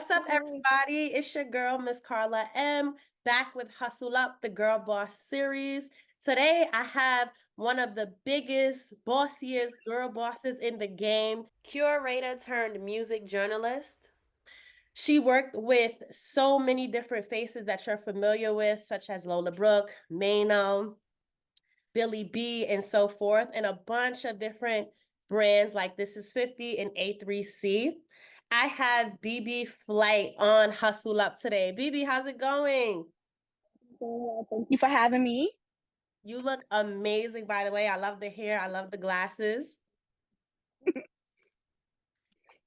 What's up, Hey. everybody? It's your girl, Miss Carla M, back with Hustle Up, the Girl Boss series. Today, I have one of the biggest, bossiest girl bosses in the game, curator turned music journalist. She worked with so many different faces that you're familiar with, such as Lola Brooke, Mano, Billy B, and so forth, and a bunch of different brands like This Is 50 and A3C. I have Bebe Flight on Hustle Up today. Bebe, how's it going? Thank you for having me. You look amazing, by the way. I love the hair. I love the glasses.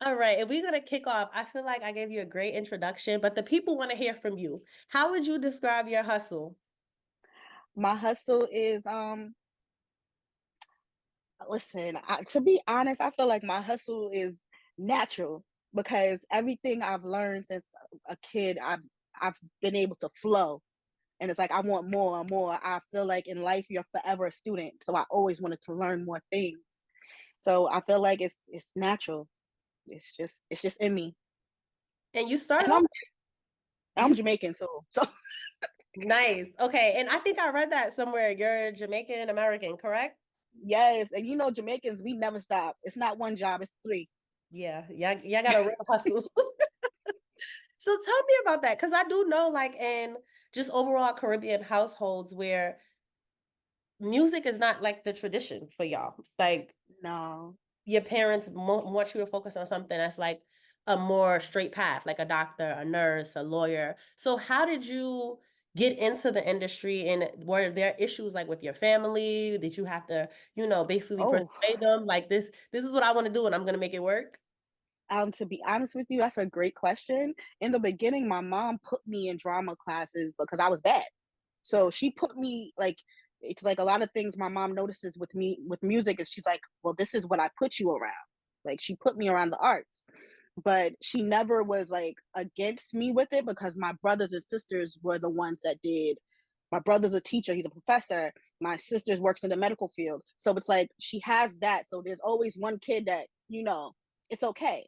All right, if we're gonna kick off, I feel like I gave you a great introduction, but the people want to hear from you. How would you describe your hustle? My hustle is listen, to be honest, I feel like my hustle is natural because everything I've learned since a kid, I've been able to flow. And it's like I want more and more. I feel like in life you're forever a student. So I always wanted to learn more things. So I feel like it's natural. It's just in me. And you started And off, I'm you Jamaican, so nice. Okay, and I think I read that somewhere. You're Jamaican American, correct? yes. And you know Jamaicans, we never stop. It's not one job, it's three. Yeah, y'all got a real hustle. So tell me about that, because I do know, like in just overall Caribbean households where music is not like the tradition for y'all. Like No. your parents want you to focus on something that's like a more straight path, like a doctor, a nurse, a lawyer. So how did you get into the industry, and were there issues like with your family? Did you have to, basically Oh, persuade them like this is what I want to do and I'm gonna make it work? to be honest with you, that's a great question. In the beginning, my mom put me in drama classes because I was bad. So she put me like it's like a lot of things my mom notices with me with music is she's like, well, this is what I put you around. Like she put me around the arts. But she never was like against me with it because my brothers and sisters were the ones that did. My brother's a teacher, he's a professor. My sister's works in the medical field. So it's like she has that. So there's always one kid that, it's okay.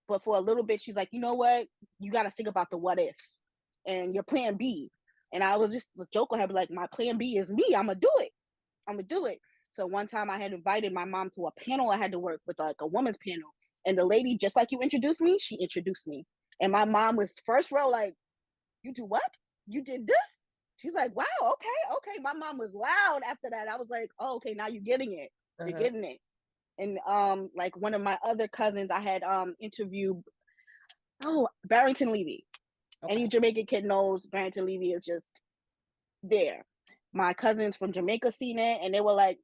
But for a little bit, she's like, you know what? You got to think about the what ifs and your plan B. And I was just joking her, like, my plan B is me. I'm gonna do it. I'm gonna do it. So one time I had invited my mom to a panel I had to work with, like a woman's panel. And the lady, just like you introduced me, she introduced me. And my mom was first row, like, you do what? You did this? She's like, wow, okay, okay. My mom was loud after that. I was like, oh, okay, now you're getting it. You're Uh-huh. getting it. And like one of my other cousins I had interviewed, oh, Barrington Levy. Any Okay. Jamaican kid knows Barrington Levy is just there. My cousins from Jamaica seen it and they were like,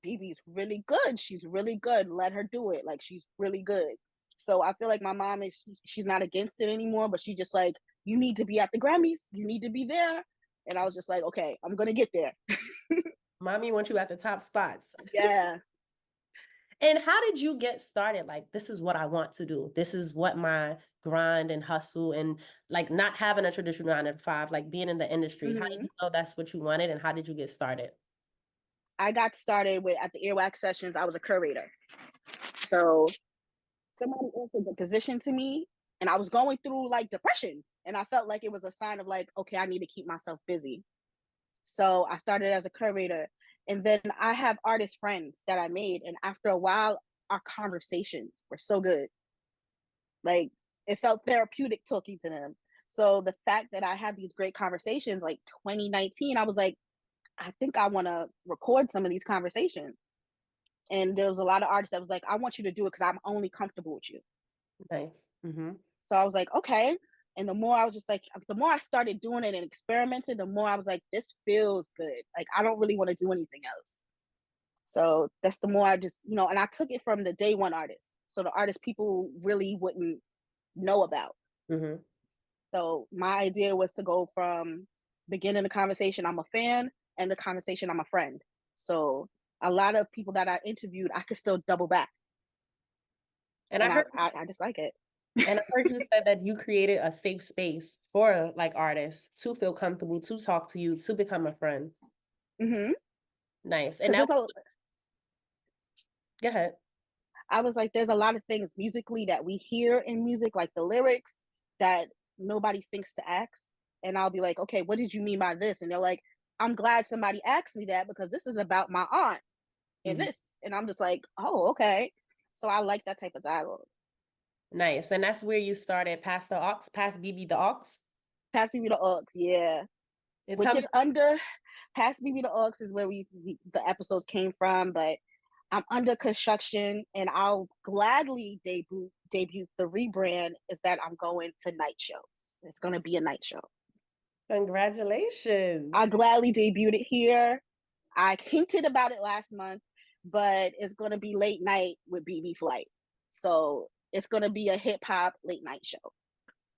BB's really good. She's really good. Let her do it. Like she's really good. So I feel like my mom she's not against it anymore, but she just like, you need to be at the Grammys. You need to be there. And I was just like, okay, I'm gonna get there. Mommy wants you at the top spots. Yeah. And how did you get started? Like, this is what I want to do. This is what my grind and hustle and like not having a traditional 9 to 5, like being in the industry. How did Hmm. you know that's what you wanted and how did you get started? I got started with at the Earwax sessions, I was a curator. So somebody offered the position to me and I was going through like depression. And I felt like it was a sign of like, okay, I need to keep myself busy. So I started as a curator. And then I have artist friends that I made. And after a while, our conversations were so good. Like it felt therapeutic talking to them. So the fact that I had these great conversations, like 2019, I was like, I think I want to record some of these conversations. And there was a lot of artists that was like, I want you to do it because I'm only comfortable with you. Nice. Mm-hmm. So I was like, okay. And the more I was just like, the more I started doing it and experimenting, the more I was like, this feels good. Like, I don't really want to do anything else. So that's the more I just, and I took it from the day one artist. So the artist people really wouldn't know about. Mm-hmm. So my idea was to go from beginning the conversation, I'm a fan, and the conversation, I'm a friend. So a lot of people that I interviewed, I could still double back. And I And I, heard I, I just like it. and I heard you said that you created a safe space for like artists to feel comfortable, to talk to you, to become a friend. Mm-hmm. Nice. And Because that go ahead. I was like, there's a lot of things musically that we hear in music, like the lyrics, that nobody thinks to ask. And I'll be like, okay, what did you mean by this? And they're like, I'm glad somebody asked me that because this is about my aunt and Mhm. this. And I'm just like, oh, okay. So I like that type of dialogue. Nice. And that's where you started Pass the Aux, Pass Bebe Da Aux. Pass Bebe Da Aux, yeah. And tell Which me, is under Pass Bebe Da Aux is where we the episodes came from, but I'm under construction and I'll gladly debut the rebrand is that I'm going to night shows. It's gonna be a night show. congratulations. I gladly debuted it here. I hinted about it last month, but it's gonna be late night with Bebe Flight. So it's gonna be a hip hop late night show.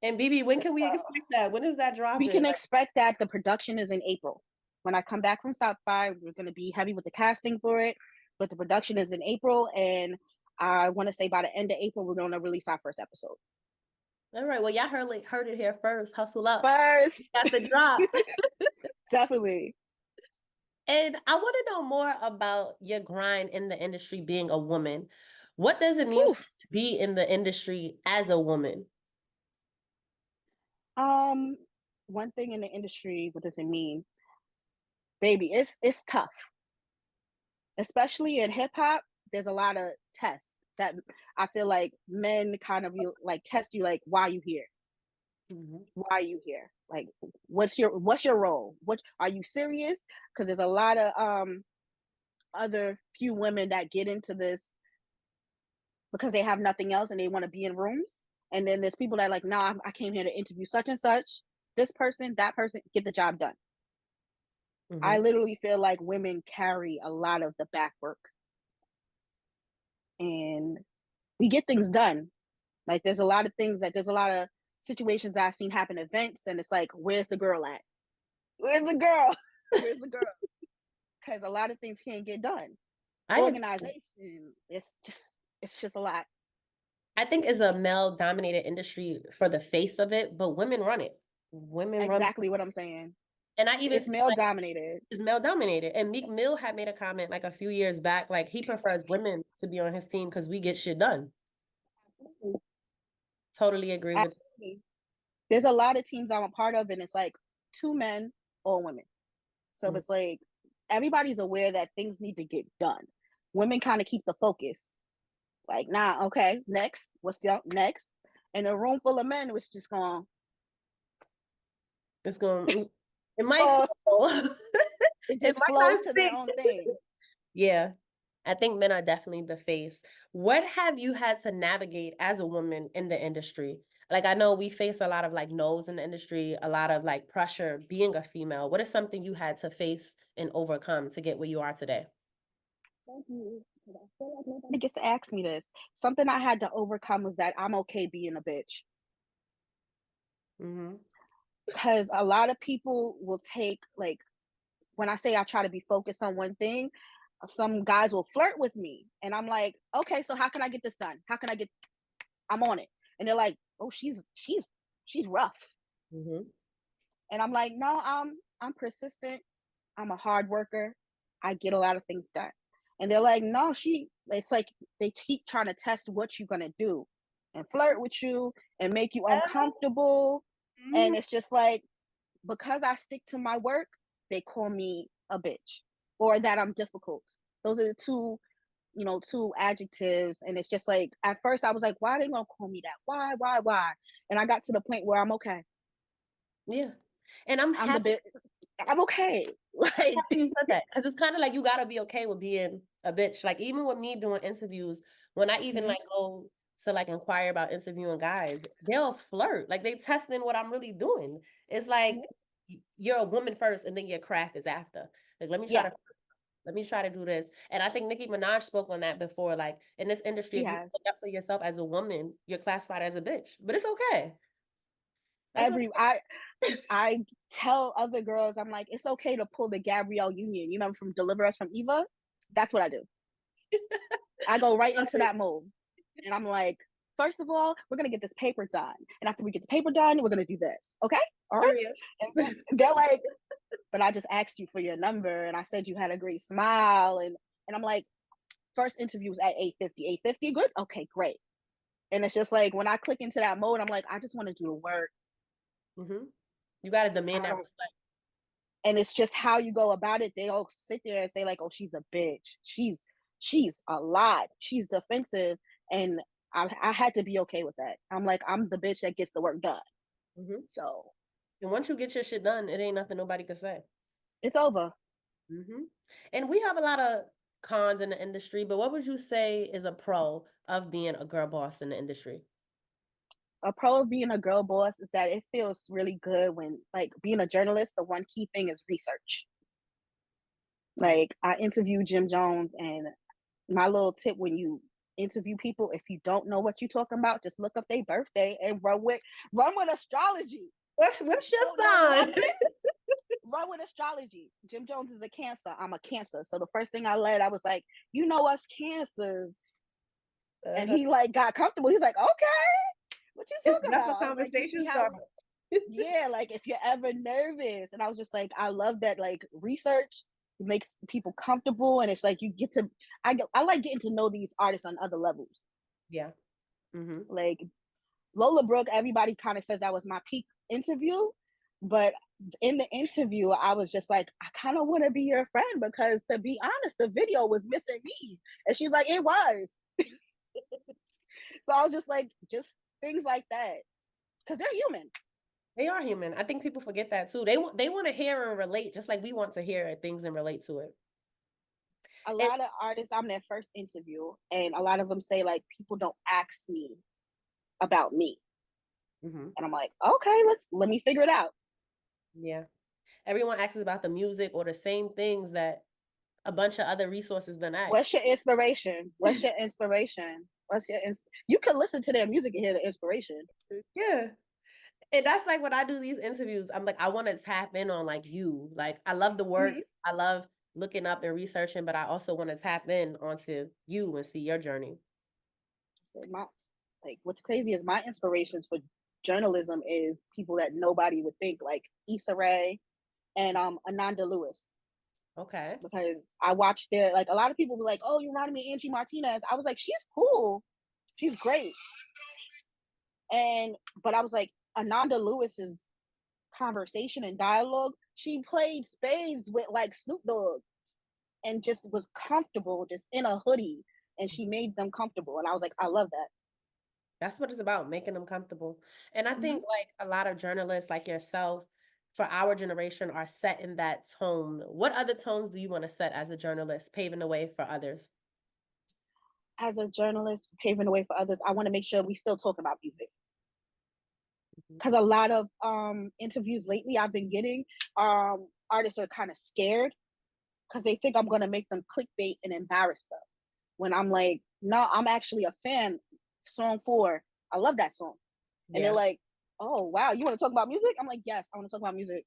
And Bebe, when can we expect that? When is that We dropping? can expect that the production is in April. When I come back from South by, we're going to be heavy with the casting for it, but the production is in April, and I want to say by the end of April we're going to release our first episode. All right. Well, y'all heard it here first. Hustle up. First, Got the drop. definitely. And I want to know more about your grind in the industry being a woman. What does it mean to Whew. be in the industry as a woman? Um, One thing in the industry, what does it mean, baby? It's tough, especially in hip hop. There's a lot of tests that I feel like men kind of like test you, like why you here, Mhm. why are you here? Like, what's your role? What are you serious? Because there's a lot of other few women that get into this because they have nothing else and they want to be in rooms. And then there's people that are like, nah, I came here to interview such and such. This person, that person, get the job done. I Mhm. literally feel like women carry a lot of the back work and we get things done. Like there's a lot of situations that I've seen happen at events and it's like, where's the girl at? Where's the girl? Where's the girl? Because a lot of things can't get done. I agree. Organization, it's just a lot. I think it's a male dominated industry for the face of it, but women run it. Women run, Exactly what I'm saying. and I even It's see male like dominated. it's male dominated. And Meek Mill had made a comment like a few years back, like he prefers women to be on his team because we get shit done. Absolutely. Totally agree with Absolutely. There's a lot of teams I'm a part of, and it's like two men, all women. So you. it's like everybody's aware that things need to get done. Women kind of keep the focus. Like, nah, okay, next. What's the next? And a room full of men was just going, It's going. It might oh, flow. it It just might not flows to their stink. own thing. Yeah, I think men are definitely the face. What have you had to navigate as a woman in the industry? Like I know we face a lot of like no's in the industry, a lot of like pressure being a female. What is something you had to face and overcome to get where you are today? Thank you. I feel like nobody gets to ask me this. Something I had to overcome was that I'm okay being a bitch. Mm-hmm. Because a lot of people will take, like, when I say I try to be focused on one thing, some guys will flirt with me. And I'm like, okay, so how can I get this done? How can I get, I'm on it. And they're like, oh, she's rough. Mm-hmm. And I'm like, no, I'm persistent. I'm a hard worker. I get a lot of things done. And they're like, no, it's like they keep trying to test what you're going to do and flirt with you and make you uncomfortable. And it's just like, because I stick to my work, they call me a bitch or that I'm difficult. Those are the two adjectives. And it's just like, at first I was like, why are they going to call me that? Why? And I got to the point where I'm okay. Yeah. And I'm I'm the happy bit. I'm okay. Like, you said that because it's kind of like you got to be okay with being a bitch. Like even with me doing interviews, when I even mhm, like go to like inquire about interviewing guys, they'll flirt. Like they testing what I'm really doing. It's like you're a woman first, and then your craft is after. Like yeah, let me try to do this. And I think Nicki Minaj spoke on that before. Like in this industry, she if you has. stand up for yourself as a woman, you're classified as a bitch. But it's okay. That's okay. Every I tell other girls, I'm like, it's okay to pull the Gabrielle Union, from Deliver Us from Eva. That's what I do. I go right into that mode. And I'm like, first of all, we're gonna get this paper done. And after we get the paper done, we're gonna do this. Okay? All right. Period. And they're like, but I just asked you for your number and I said you had a great smile. And I'm like, first interview was at 8:50. 8:50, good? Okay, great. And it's just like when I click into that mode, I'm like, I just want to do the work. Mm-hmm. You got to demand I that don't, respect. and it's just how you go about it. They all sit there and say like, "Oh, she's a bitch. She's a lot. She's defensive," and I had to be okay with that. I'm like, I'm the bitch that gets the work done. Mm-hmm. So And once you get your shit done, it ain't nothing nobody can say. it's over. Mm-hmm. And we have a lot of cons in the industry, but what would you say is a pro of being a girl boss in the industry? A pro of being a girl boss is that it feels really good when, like, being a journalist. The one key thing is research. Like, I interviewed Jim Jones, and my little tip when you interview people, if you don't know what you're talking about, just look up their birthday and run with astrology. What's your Don't know sign? nothing. Run with astrology. Jim Jones is a Cancer. I'm a Cancer. So the first thing I led, I was like, you know us Cancers. And Uh-huh. he like got comfortable. He's like, okay, what you talking That's a about? I was like, you see conversation how, starter. yeah, like if you're ever nervous. And I was just like, I love that, like, research makes people comfortable. And it's like you get to, I like getting to know these artists on other levels. Yeah. Mm-hmm. Like Lola Brooke, everybody kind of says that was my peak interview. But in the interview, I was just like, I kind of want to be your friend because, to be honest, the video was missing me. And she's like, it was. So I was just like, just things like that. Because they're human. They are human. I think people forget that too. They want to hear and relate, just like we want to hear things and relate to it. A And lot of artists, I'm their first interview, and a lot of them say, like, people don't ask me about me. mhm, And I'm like, okay, let me figure it out. yeah, everyone asks about the music or the same things that a bunch of other resources then ask. What's your inspiration? What's your inspiration? You can listen to their music and hear the inspiration. Yeah. And that's like when I do these interviews, I'm like, I want to tap in on like you. Like I love the work. Mm-hmm. I love looking up and researching, but I also want to tap in onto you and see your journey. So what's crazy is my inspirations for journalism is people that nobody would think, like Issa Rae and Ananda Lewis. Okay. Because I watched their, like, a lot of people were like, oh, you reminded me of Angie Martinez. I was like, she's cool. She's great. And but I was like, Ananda Lewis's conversation and dialogue, she played spades with like Snoop Dogg and just was comfortable, just in a hoodie, and she made them comfortable. And I was like, I love that. That's what it's about, making them comfortable. And I Mm-hmm. think like a lot of journalists like yourself for our generation are setting that tone. What other tones do you want to set as a journalist, paving the way for others? As a journalist, paving the way for others, I want to make sure we still talk about music. Mhm. Because a lot of interviews lately I've been getting, artists are kind of scared because they think I'm going to make them clickbait and embarrass them. When I'm like, no, I'm actually a fan. Song 4, I love that song. And they're Yeah. like, oh, wow, you want to talk about music? I'm like, yes, I want to talk about music.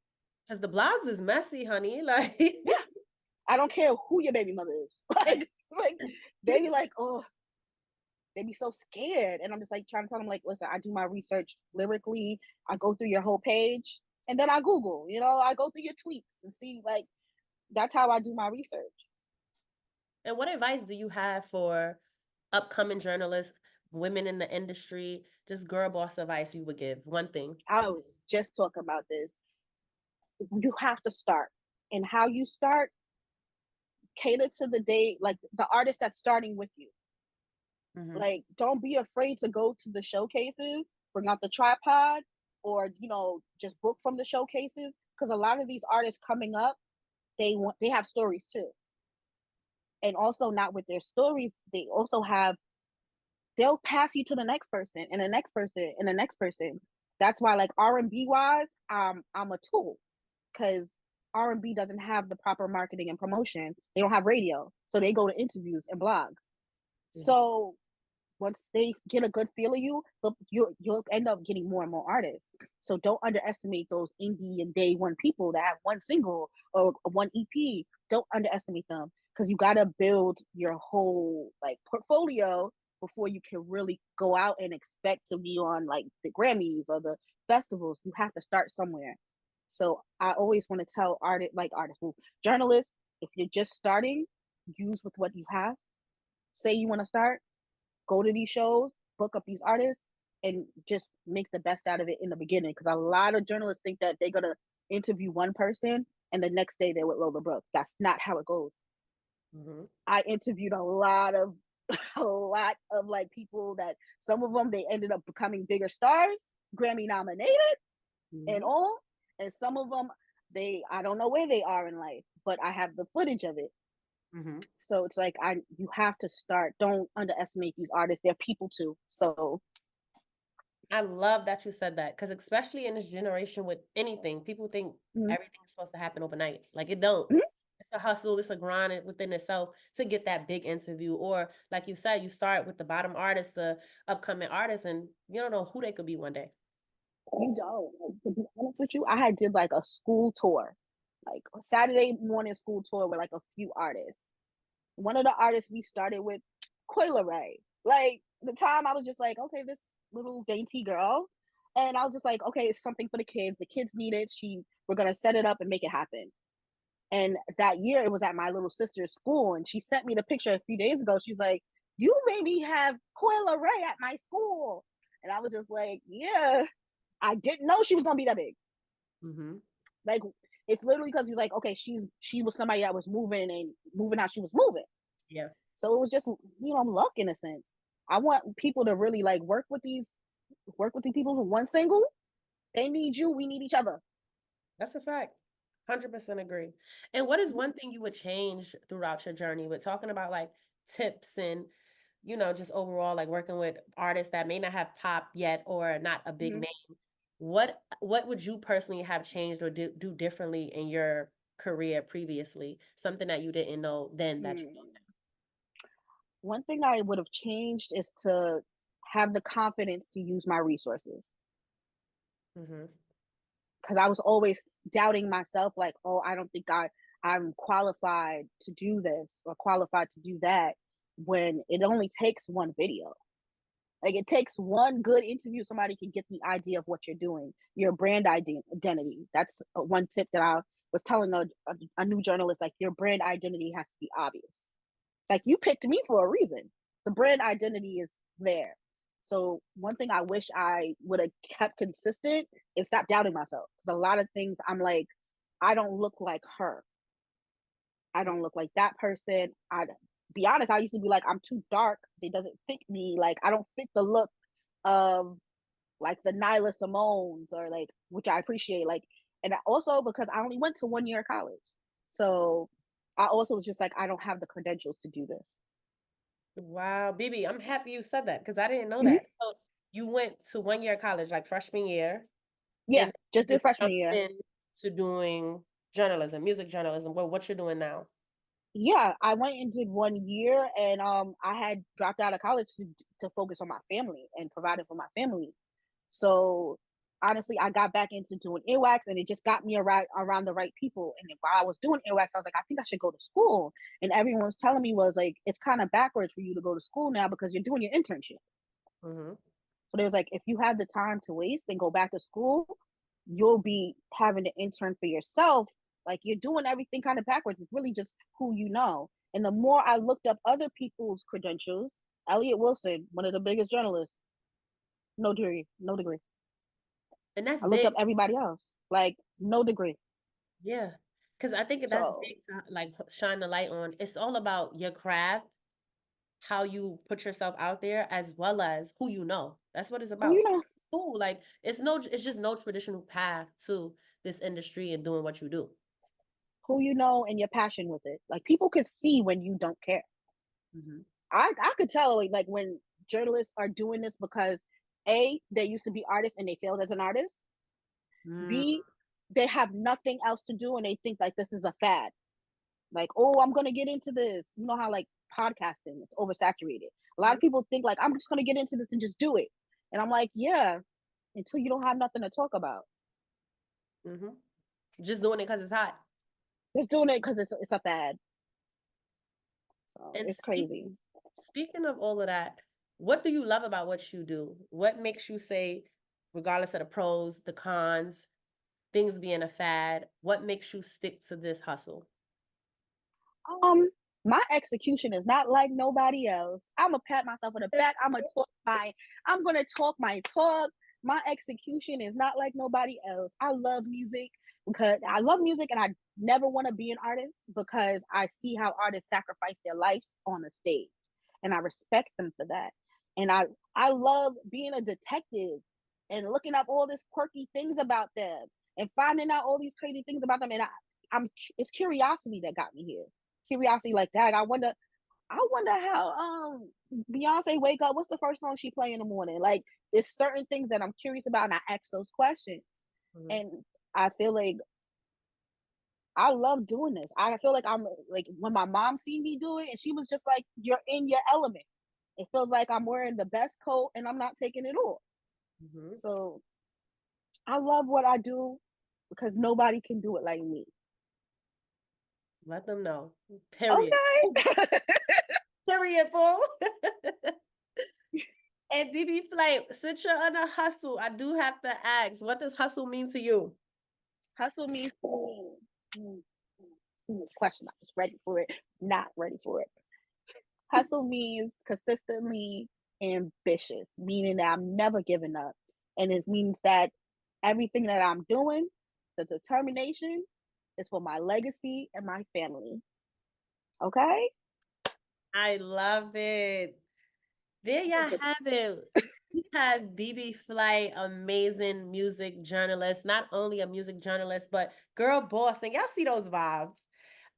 Because the blogs is messy, honey. Like, Yeah, I don't care who your baby mother is. Like they be like, oh, they be so scared. And I'm just like trying to tell them, like, listen, I do my research lyrically. I go through your whole page and then I Google, I go through your tweets and see, like, that's how I do my research. and what advice do you have for upcoming journalists, women in the industry, just girl boss advice you would give? One thing. I was just talking about this. You have to start. And how you start, cater to the day, like the artist that's starting with you. Hmm. Like, don't be afraid to go to the showcases, bring out the tripod, or just book from the showcases. Because a lot of these artists coming up, they have stories too. And also, not with their stories, they also have, they'll pass you to the next person and the next person and the next person. That's why, like, R&B wise, I'm a tool, because R&B doesn't have the proper marketing and promotion. They don't have radio, so they go to interviews and blogs. Hmm. So once they get a good feel of you, you'll end up getting more and more artists. So don't underestimate those indie and day one people that have one single or one EP. Don't underestimate them, because you got to build your whole, like, portfolio before you can really go out and expect to be on, like, the Grammys or the festivals. You have to start somewhere. So I always want to tell journalists, if you're just starting, use with what you have. Say you want to start, go to these shows, book up these artists and just make the best out of it in the beginning. Because a lot of journalists think that they're gonna interview one person and the next day they're with Lola Brooke. That's not how it goes. Mm-hmm. I interviewed a lot of a lot of like people that some of them they ended up becoming bigger stars, Grammy nominated and Mm-hmm. all, and some of them they I don't know where they are in life, but I have the footage of it. Mm-hmm. So it's like I you have to start. Don't underestimate these artists. They're people too. So I love that you said that because especially in this generation with anything, people think mhm, everything is supposed to happen overnight. Like it don't. mhm, It's a hustle, it's a grind within itself to get that big interview. Or like you said, you start with the bottom artists, the upcoming artists, and you don't know who they could be one day. you don't. Like, to be honest with you, I had did like a school tour, like a Saturday morning school tour with like a few artists. One of the artists we started with, Coil Ray. Like the time I was just like, okay, this little dainty girl. And I was just like, okay, it's something for the kids. The kids need it. We're gonna set it up and make it happen. And that year it was at my little sister's school. And she sent me the picture a few days ago. She's like, you made me have Coil Ray at my school. And I was just like, yeah, I didn't know she was gonna be that big. Mm-hmm. Like it's literally because you're like, okay, she was somebody that was moving how she was moving. Yeah, So it was just, luck in a sense. I want people to really like work with these people who one single. They need you. We need each other. that's a fact. 100% agree. And what is one thing you would change throughout your journey with talking about like tips and just overall like working with artists that may not have popped yet or not a big Mm-hmm. name? What would you personally have changed or do differently in your career previously? Something that you didn't know then that you Hmm. One thing I would have changed is to have the confidence to use my resources know. Mhm. because I was always doubting myself, like, oh, I don't think I'm qualified to do this or qualified to do that. When it only takes one video. Like it takes one good interview, somebody can get the idea of what you're doing, your brand identity. That's one tip that I was telling a new journalist, like your brand identity has to be obvious. Like you picked me for a reason. The brand identity is there. So one thing I wish I would have kept consistent is stop doubting myself. Because a lot of things I'm like, I don't look like her. I don't look like that person. I be honest, I used to be like, I'm too dark. It doesn't fit me. Like I don't fit the look of like the Nyla Simone's or like, which I appreciate. Like, and also because I only went to 1 year of college. So I also was just like, I don't have the credentials to do this. Wow, Bibi, I'm happy you said that because I didn't know Mhm. that. So you went to 1 year of college, like freshman year, Yeah, and you just did just freshman jumped year. in to doing journalism, music journalism. What you're doing now? Yeah, I went and did 1 year, and I had dropped out of college to focus on my family and providing for my family. So honestly, I got back into doing earwax, and it just got me around the right people. And then while I was doing earwax, I was like, I think I should go to school. And everyone was telling me was like, it's kind of backwards for you to go to school now because you're doing your internship. Mhm. So they was like, if you have the time to waste and go back to school, you'll be having to intern for yourself. Like you're doing everything kind of backwards. It's really just who you know. And the more I looked up other people's credentials, Elliot Wilson, one of the biggest journalists, no degree, no degree. And that's I looked up big. everybody else, like no degree. Yeah, because I think that's So big to like shine the light on. It's all about your craft, how you put yourself out there, as well as who you know. That's what it's who about. you So know, it's cool. Like it's just no traditional path to this industry and doing what you do. who you know, and your passion with it. Like people could see when you don't care. Mhm. I could tell like when journalists are doing this because A, they used to be artists and they failed as an artist. Mm, B, they have nothing else to do and they think like this is a fad. Like, oh, I'm gonna get into this. You know how like podcasting, it's oversaturated. A lot mhm, of people think like I'm just gonna get into this and just do it. And I'm like, yeah, until you don't have nothing to talk about. mhm. Just doing it because it's hot. Just doing it because it's a fad. So And it's crazy. speaking of all of that, what do you love about what you do? What makes you say, regardless of the pros, the cons, things being a fad, what makes you stick to this hustle? My execution is not like nobody else. I'm gonna pat myself on the back. I'm gonna talk my talk. My execution is not like nobody else. I love music because I love music and I never want to be an artist because I see how artists sacrifice their lives on the stage. And I respect them for that. And I love being a detective and looking up all these quirky things about them and finding out all these crazy things about them. And I'm it's curiosity that got me here. Curiosity, like, dad, I wonder how Beyonce wake up. What's the first song she play in the morning? Like, there's certain things that I'm curious about, and I ask those questions. Mhm. And I feel like I love doing this. I feel like I'm like when my mom seen me do it, and she was just like, "You're in your element." It feels like I'm wearing the best coat and I'm not taking it off. Mhm. So I love what I do because nobody can do it like me. Let them know. Period. Okay. Period, boo. And BB Flight, since you're on a hustle, I do have to ask, what does hustle mean to you? Hustle means this question. I was ready for it. Not ready for it. Hustle means consistently ambitious, meaning that I'm never giving up. And it means that everything that I'm doing, the determination, is for my legacy and my family. Okay? I love it. There y'all have it. We have BB Flight, amazing music journalist, not only a music journalist, but girl boss. And y'all see those vibes.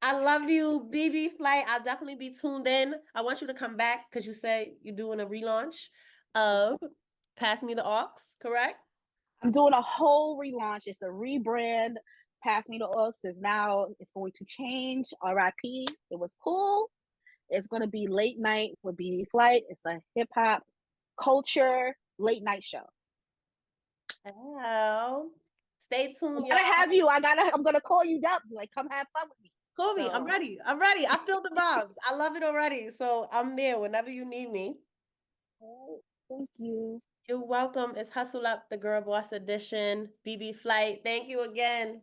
I love you, BB Flight. I'll definitely be tuned in. I want you to come back because you said you're doing a relaunch of Pass Me the Aux, correct? I'm doing a whole relaunch. It's a rebrand. Pass Me the Aux is now, it's going to change. RIP. It was cool. It's going to be late night with BB Flight. It's a hip hop culture late night show. Oh, stay I tuned, gotta y'all. have you. I'm gonna call you up. Like, come have fun with me. Call me. I'm So, ready. I'm ready. I feel the vibes. I love it already. So I'm there whenever you need me. oh, thank you. You're welcome. It's Hustle Up, the Girl Boss Edition. BB Flight. Thank you again.